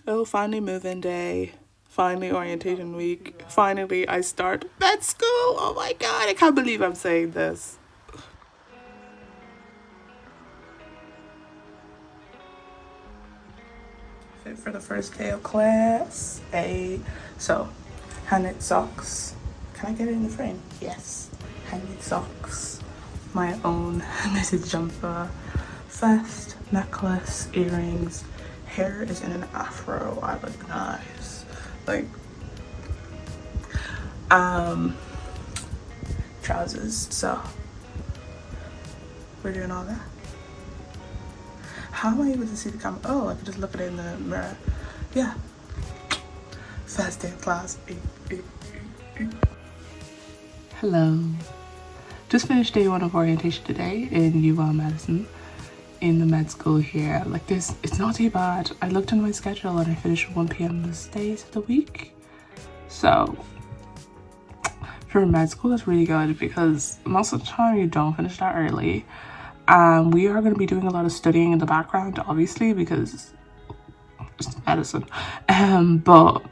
Oh, finally move-in day. Finally orientation week. Finally I start med school. Oh my god, I can't believe I'm saying this. Fit for the first day of class. So, hand-knit socks. Can I get it in the frame? Yes. Hand-knit socks. My own knitted jumper. Vest, necklace, earrings. Hair is in an afro. I look nice. Like, trousers. So, we're doing all that. How am I able to see the camera? Oh, I can just look at it in the mirror. Yeah. First day of class. Hello. Just finished day 1 of orientation today in UL Medicine in the med school here. Like this, it's not too bad. I looked on my schedule and I finished at 1 p.m. most days of the week. So for med school, that's really good because most of the time you don't finish that early. We are going to be doing a lot of studying in the background, obviously, because it's medicine. But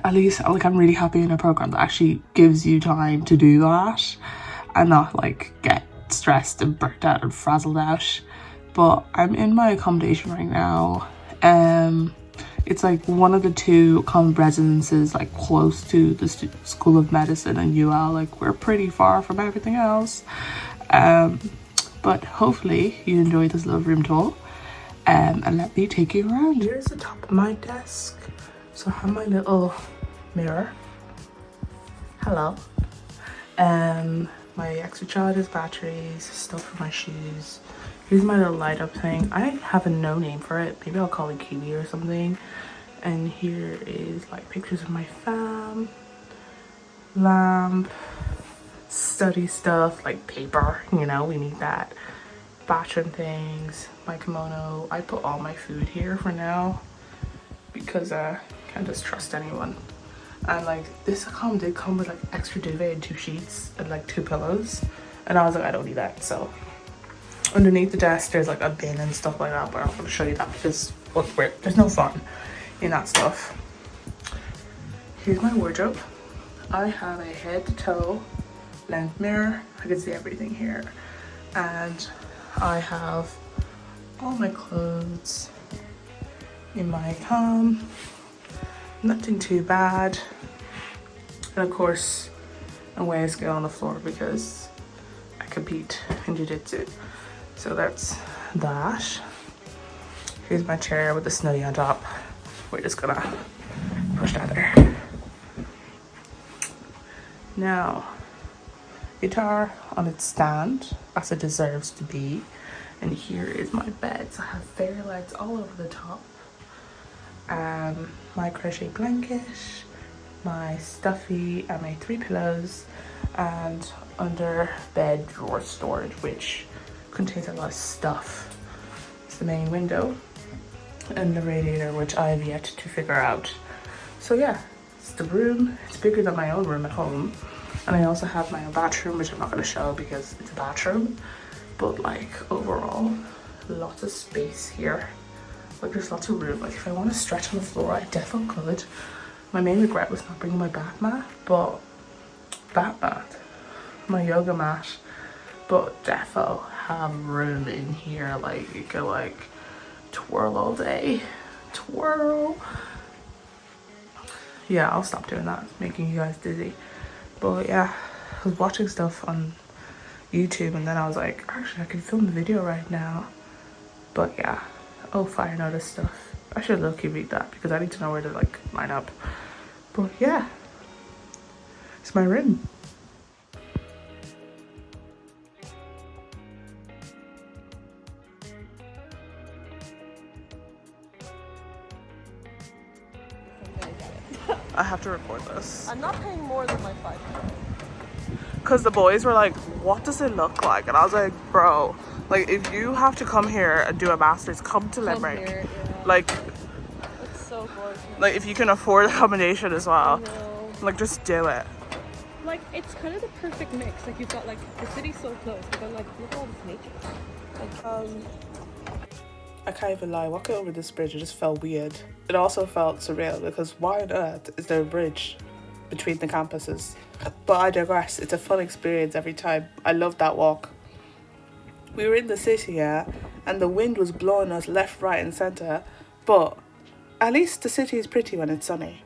at least, like, I'm really happy in a program that actually gives you time to do that and not, like, get stressed and burnt out and frazzled out. But I'm in my accommodation right now. It's like one of the 2 common residences, like, close to the School of Medicine and UL. Like, we're pretty far from everything else. But hopefully you enjoy this little room tour, and let me take you around. Here's the top of my desk. So I have my little mirror. Hello. My extra chargers, batteries, stuff for my shoes. Here's my little light up thing. I have a no name for it. Maybe I'll call it Kiwi or something. And here is like pictures of my fam, lamp, study stuff like paper, you know, we need that, bathroom things, my kimono. I put all my food here for now because I can't just trust anyone. And like this accom did come with like extra duvet and 2 sheets and like 2 pillows, and I was like, I don't need that. So underneath the desk there's like a bin and stuff like that, but I'm not going to show you that because there's no fun in that stuff. Here's my wardrobe. I have a head to toe length mirror. I can see everything here, and I have all my clothes in my com. Nothing too bad, and of course I'm weighing a scale on the floor because I compete in jiu-jitsu. So that's that. Here's my chair with the snowdy on top. We're just gonna push that there. Now, guitar on its stand as it deserves to be, and here is my bed. So I have fairy lights all over the top, my crochet blanket, my stuffy, and my 3 pillows, and under bed drawer storage, which contains a lot of stuff. It's the main window and the radiator, which I have yet to figure out. So yeah, it's the room. It's bigger than my own room at home. And I also have my own bathroom, which I'm not going to show because it's a bathroom. But like overall, lots of space here. Like there's lots of room. Like if I want to stretch on the floor, I definitely could. My main regret was not bringing my bath mat, my yoga mat. But defo have room in here. Like you could like twirl all day. Twirl. Yeah, I'll stop doing that. It's making you guys dizzy. But yeah, I was watching stuff on YouTube and then I was like, actually I can film the video right now. But yeah, oh, fire notice stuff. I should low-key read that because I need to know where to like line up. But yeah, it's my room. I have to record this. I'm not paying more than like $5. Because the boys were like, what does it look like? And I was like, bro, like if you have to come here and do a master's, come to Limerick. Here, yeah. Like, it's so gorgeous. like if you can afford accommodation as well, like just do it. Like it's kind of the perfect mix. Like you've got like the city so close, but then like look at all this nature. Like I can't even lie, walking over this bridge, it just felt weird. It also felt surreal because why on earth is there a bridge between the campuses? But I digress, it's a fun experience every time. I love that walk. We were in the city, yeah, and the wind was blowing us left, right, and centre, but at least the city is pretty when it's sunny.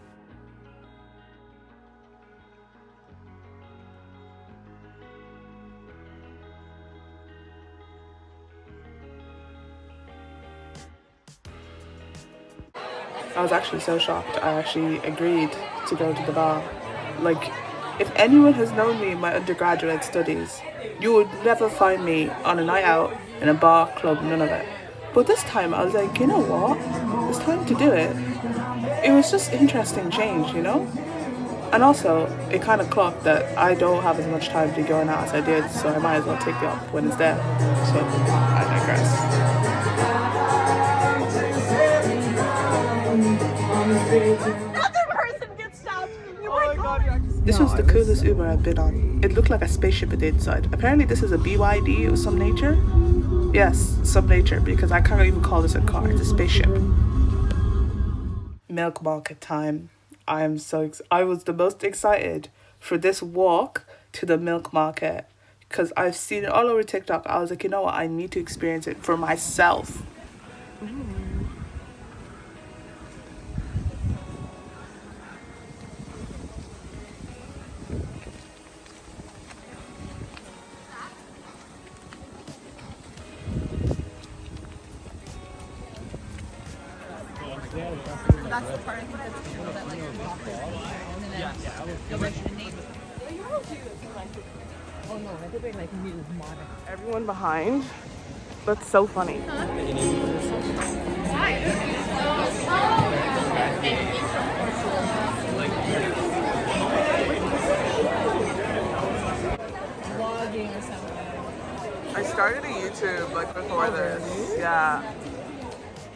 I was actually so shocked. I actually agreed to go to the bar. Like, if anyone has known me in my undergraduate studies, you would never find me on a night out, in a bar, club, none of it. But this time I was like, you know what? It's time to do it. It was just interesting change, you know? And also, it kind of clocked that I don't have as much time to be going out as I did, so I might as well take it up when it's there. So, I digress. Another person gets stopped. Oh my god. This was the coolest Uber I've been on. It looked like a spaceship at the inside. Apparently this is a BYD of some nature. Yes, some nature, because I can't even call this a car, it's a spaceship. Milk market time. I was the most excited for this walk to the milk market because I've seen it all over TikTok. I was like, you know what, I need to experience it for myself. That's the part I think that's cool that like walk their and then go back to the neighbor. Oh no, I think we're like new modern. Everyone behind. That's so funny. Vlogging or something. I started a YouTube like before this. Yeah.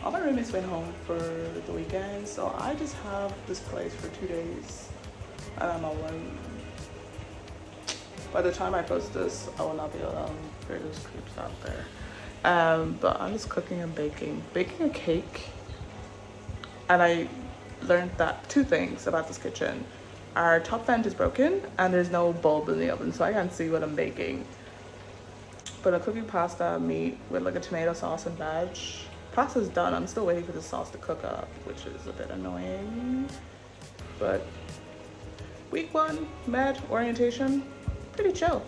All my roommates went home for the weekend, so I just have this place for 2 days and I'm alone. By the time I post this, I will not be alone. There's creeps out there. But I'm just cooking and baking. Baking a cake. And I learned that 2 things about this kitchen. Our top vent is broken and there's no bulb in the oven, so I can't see what I'm baking. But I'm cooking pasta, meat with like a tomato sauce and veg. Pasta's done. I'm still waiting for the sauce to cook up, which is a bit annoying. But week 1, med, orientation, pretty chill.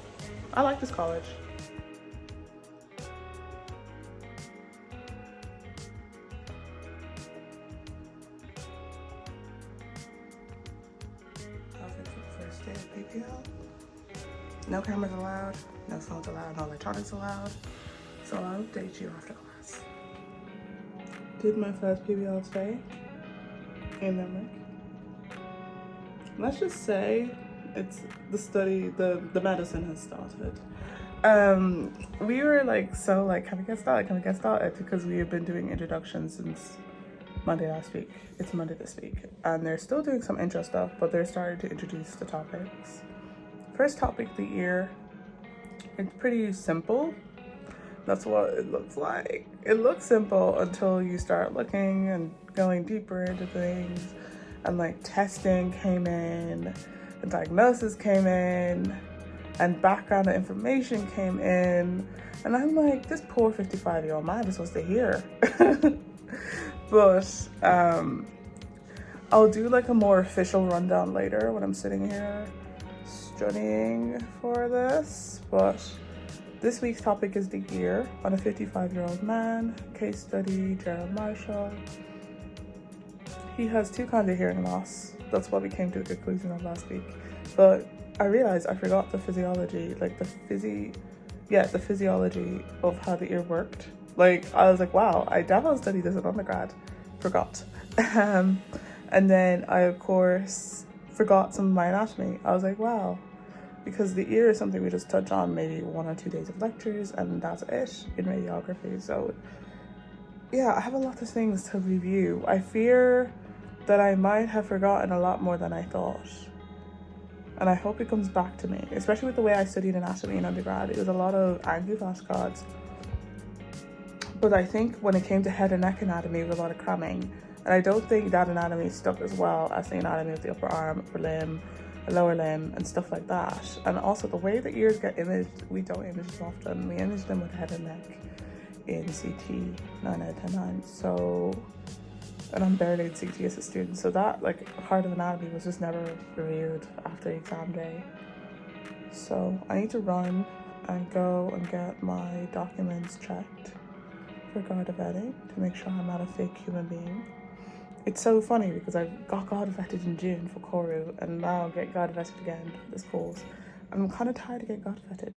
I like this college. First day of PPL. No cameras allowed, no phones allowed, no electronics allowed. So I'll update you after class. Did my first PBL today in Limerick. Let's just say it's the study, the medicine has started. We were like, so like, can we get started? Can we get started? Because we have been doing introductions since Monday last week. It's Monday this week. And they're still doing some intro stuff, but they're starting to introduce the topics. First topic of the year, it's pretty simple. That's what it looks like. It looks simple until you start looking and going deeper into things. And like testing came in, and diagnosis came in, and background information came in. And I'm like, this poor 55-year-old man is supposed to hear. But I'll do like a more official rundown later when I'm sitting here studying for this. But this week's topic is the year on a 55-year-old man, case study, Gerald Marshall. He has 2 kinds of hearing loss. That's what we came to the conclusion of last week. But I realized I forgot the physiology, like the physiology of how the ear worked. Like, I was like, wow, I definitely studied this in undergrad. Forgot. And then I, of course, forgot some of my anatomy. I was like, wow. Because the ear is something we just touch on maybe 1 or 2 days of lectures, and that's it in radiography. So yeah, I have a lot of things to review. I fear that I might have forgotten a lot more than I thought. And I hope it comes back to me, especially with the way I studied anatomy in undergrad. It was a lot of Angu flashcards. But I think when it came to head and neck anatomy, it was a lot of cramming. And I don't think that anatomy stuck as well as the anatomy of the upper arm, upper limb, lower limb, and stuff like that. And also the way the ears get imaged, we don't image as often. We image them with head and neck in CT 9 out of 10 times. So, and I'm barely in CT as a student. So that like part of anatomy was just never reviewed after exam day. So I need to run and go and get my documents checked for Garda vetting to make sure I'm not a fake human being. It's so funny because I got Garda vetted in June for Koru and now I get Garda vetted again for this course. I'm kind of tired of getting Garda vetted.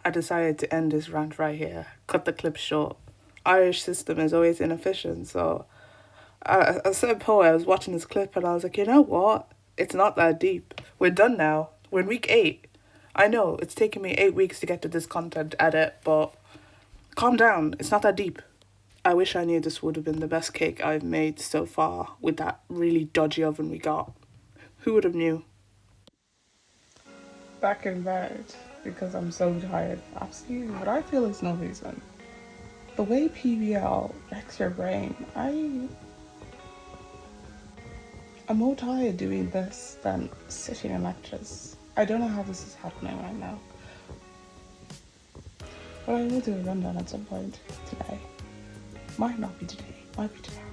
I decided to end this rant right here, cut the clip short. Irish system is always inefficient, so I said, Paul, I was watching this clip and I was like, you know what? It's not that deep. We're done now. We're in week 8. I know it's taken me 8 weeks to get to this content edit, but calm down. It's not that deep. I wish I knew this would have been the best cake I've made so far with that really dodgy oven we got. Who would have knew? Back in bed because I'm so tired. Absolutely, but I feel it's no reason. The way PBL wrecks your brain, I'm more tired doing this than sitting in lectures. I don't know how this is happening right now. But I will do a rundown at some point today. Might not be today, might be tomorrow.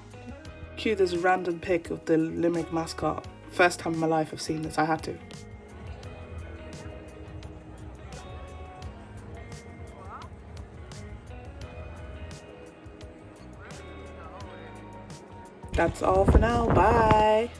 Cue this random pic of the Limerick mascot. First time in my life I've seen this, I had to. That's all for now, bye!